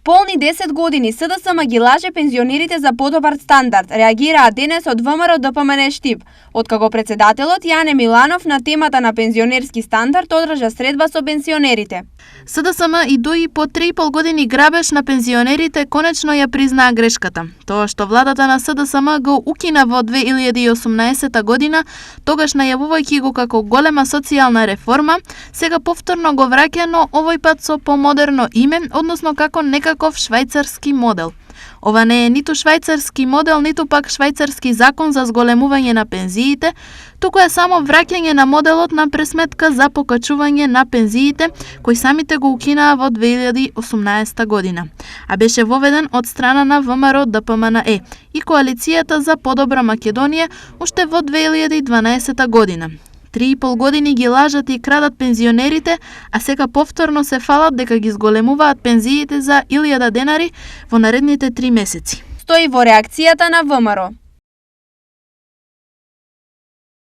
Полни 10 години СДСМ ги лаже пензионерите за подобар стандард, реагираа денес од ВМРО ДПМН Штип, откако председателот Јане Миланов на темата на пензионерски стандард одржа средба со пензионерите. СДСМ и дуи по 3,5 години грабеж на пензионерите конечно ја признаа грешката. Тоа што владата на СДСМ го укина во 2018 година, тогаш најавувајќи го како голема социјална реформа, сега повторно го враќа, но овој пат со помодерно име, односно како некаков швајцарски модел. Ова не е ниту швајцарски модел, ниту пак швајцарски закон за зголемување на пензиите, туку е само враќање на моделот на пресметка за покачување на пензиите, кој самите го укинаа во 2018 година, а беше воведен од страна на ВМРО ДПМНЕ и Коалицијата за подобра Македонија уште во 2012 година. 3,5 години ги лажат и крадат пензионерите, а сега повторно се фалат дека ги зголемуваат пензиите за 1000 денари во наредните 3 месеци. Стои во реакцијата на ВМРО.